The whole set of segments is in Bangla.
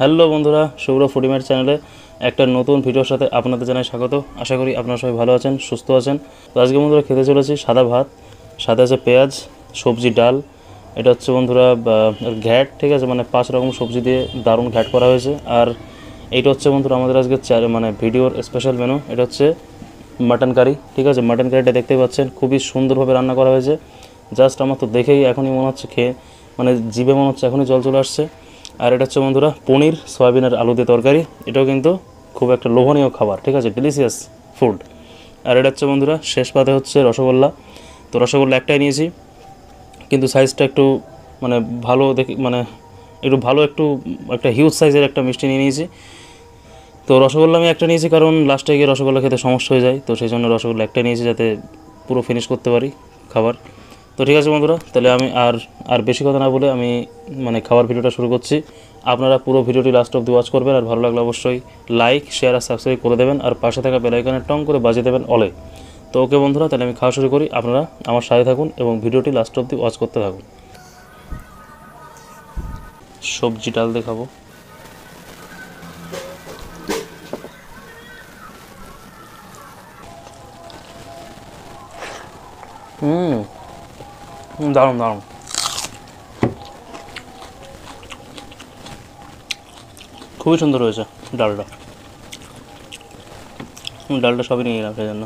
হ্যালো বন্ধুরা, সৌরভ ফুডিমেট চ্যানেলে একটা নতুন ভিডিওর সাথে আপনাদের জানাই স্বাগত। আশা করি আপনারা সবাই ভালো আছেন, সুস্থ আছেন। তো আজকে বন্ধুরা খেতে চলেছি সাদা ভাত, সাথে আছে পেঁয়াজ, সবজি, ডাল। এটা হচ্ছে বন্ধুরা ঘ্যাট, ঠিক আছে, মানে 5 রকম সবজি দিয়ে দারুণ ঘ্যাট করা হয়েছে। আর এইটা হচ্ছে বন্ধুরা আমাদের আজকে ভিডিওর স্পেশাল মেনু। এটা হচ্ছে মাটন কারি, ঠিক আছে। মাটন কারিটা দেখতেই পাচ্ছেন, খুবই সুন্দরভাবে রান্না করা হয়েছে। জাস্ট আমার তো দেখেই এখনই মনে হচ্ছে খেয়ে, মানে জিভে মনে হচ্ছে এখনই জল চলে আসছে। আর এটা হচ্ছে বন্ধুরা পনির সয়াবিনের আলু দিয়ে তরকারি। এটাও কিন্তু খুব একটা লোভনীয় খাবার, ঠিক আছে, ডিলিশিয়াস ফুড। আর এটা হচ্ছে বন্ধুরা শেষ পাতে হচ্ছে রসগোল্লা। তো রসগোল্লা একটাই নিয়েছি, কিন্তু সাইজটা একটু মানে ভালো দেখি, মানে একটু একটা হিউজ সাইজের একটা মিষ্টি নিয়ে নিয়েছি। তো রসগোল্লা আমি একটা নিয়েছি, কারণ লাস্টে গিয়ে রসগোল্লা খেতে সমস্যা হয়ে যায়, তো সেই জন্য রসগোল্লা একটা নিয়েছি যাতে পুরো ফিনিশ করতে পারি খাবার। তো ঠিক আছে বন্ধুরা, তাহলে আমি আর বেশি কথা না বলে আমি খাবার ভিডিওটা শুরু করছি। আপনারা পুরো ভিডিওটি লাস্ট অবধি ওয়াচ করবেন, আর ভালো লাগলে অবশ্যই লাইক, শেয়ার আর সাবস্ক্রাইব করে দেবেন, আর পাশে থাকা বেল আইকনে টং করে বাজিয়ে দেবেন অলে। তো ওকে বন্ধুরা, তাহলে আমি খাওয়া শুরু করি। আপনারা আমার সাথে থাকুন এবং ভিডিওটি লাস্ট অবধি ওয়াচ করতে থাকুন। সবজি ডাল দিয়ে খাবো। দারুণ দারুণ, খুবই সুন্দর হয়েছে ডালটা। ডালটা সবই নিয়ে নিলাম সেই জন্য।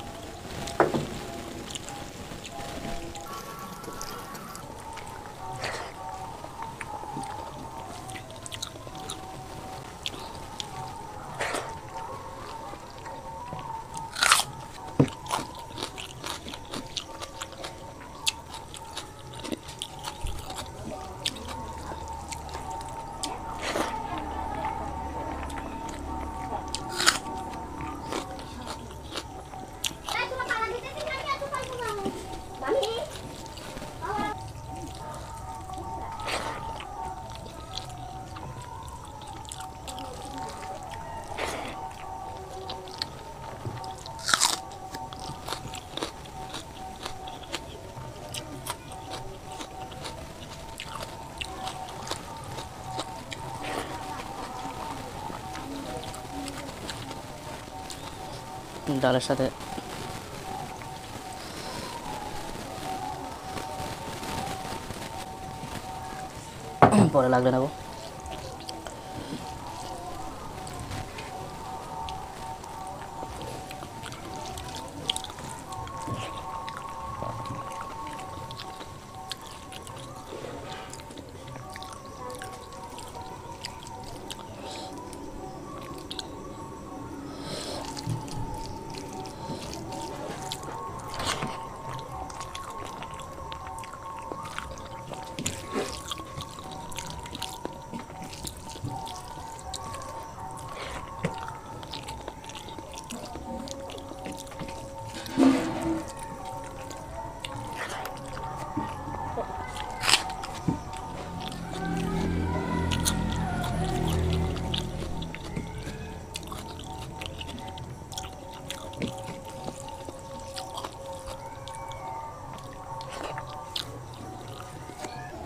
ডালের সাথে পরে লাগলে নেবো।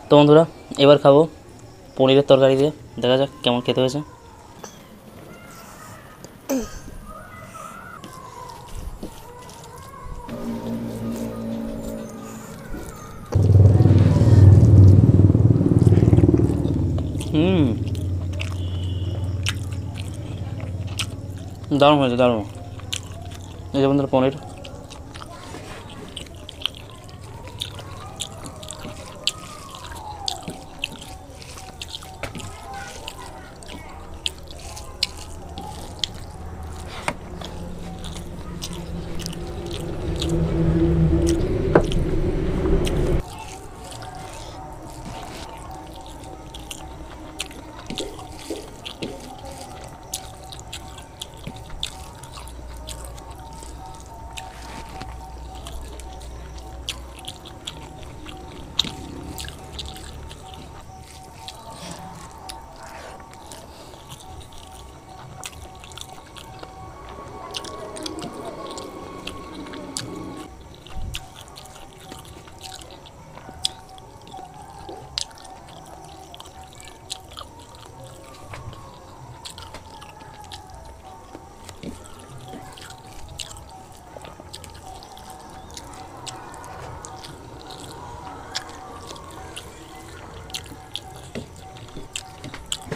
তো বন্ধুরা, এবার খাবো পনিরের তরকারি দিয়ে। দেখা যাক কেমন খেতে হয়েছে। দারুণ হয়েছে, দারুণ। এই যে বন্ধুরা পনির,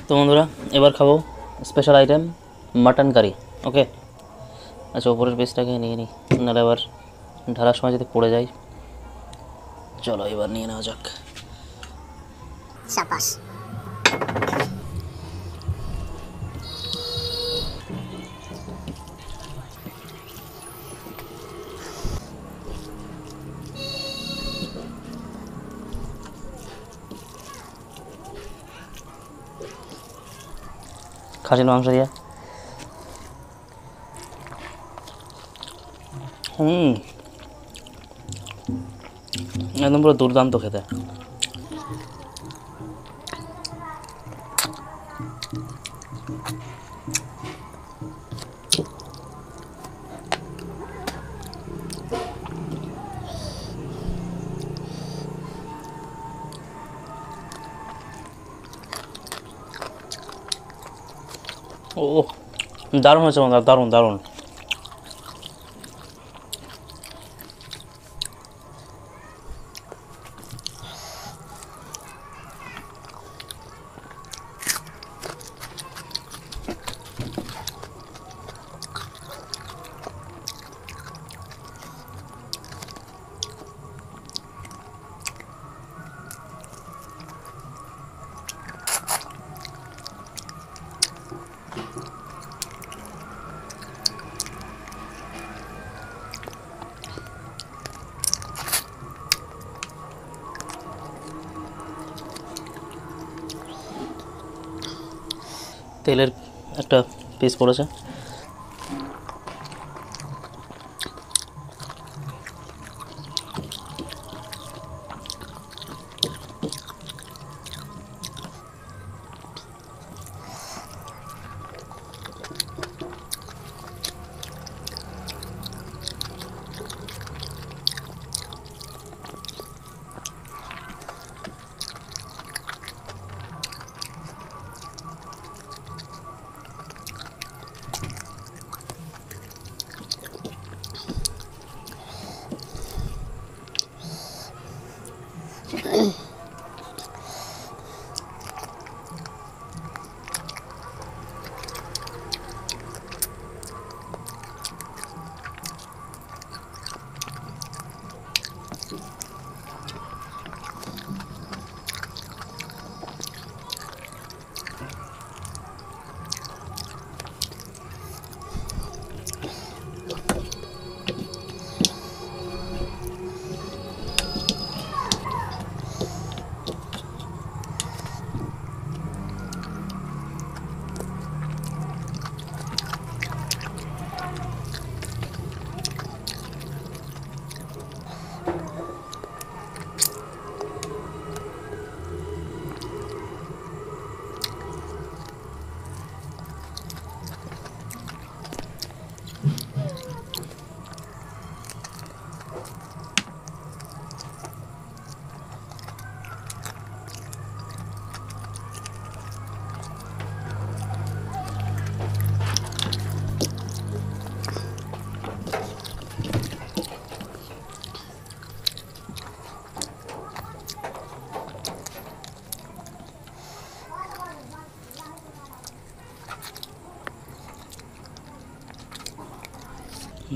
তো বন্ধুরা এবার খাবো স্পেশাল আইটেম মাটন কারি। ওকে, আচ্ছা ওপরের পিসটাকে নিয়ে নিই, নাহলে আবার ঢালার সময় যদি পড়ে যায়। চলো এবার নিয়ে নেওয়া যাক। সাবাস। খাসির মাংস দিয়ে একদম পুরো দুর্দান্ত খেতে। ও দারুণ হয়েছে বন্ধুরা, দারুণ দারুণ। তেলের একটা পিস পড়েছে।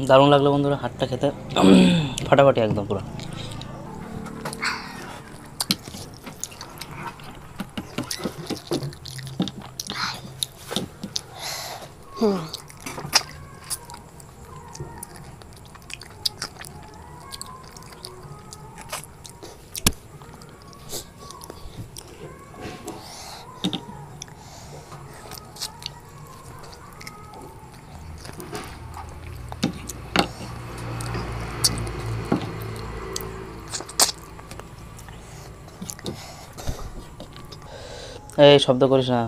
দারুণ লাগলো বন্ধুরা, হাতটা খেতে ফাটাফাটি একদম পুরো। এই শব্দ করিস না।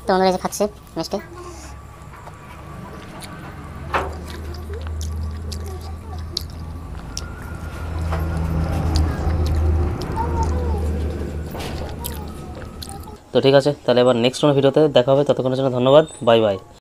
তো বন্ধুরা যে খাচ্ছে মিষ্টি। তো ঠিক আছে, তাহলে এবার নেক্সট কোনো ভিডিওতে দেখা হবে। ততক্ষণের জন্য ধন্যবাদ, বাই বাই।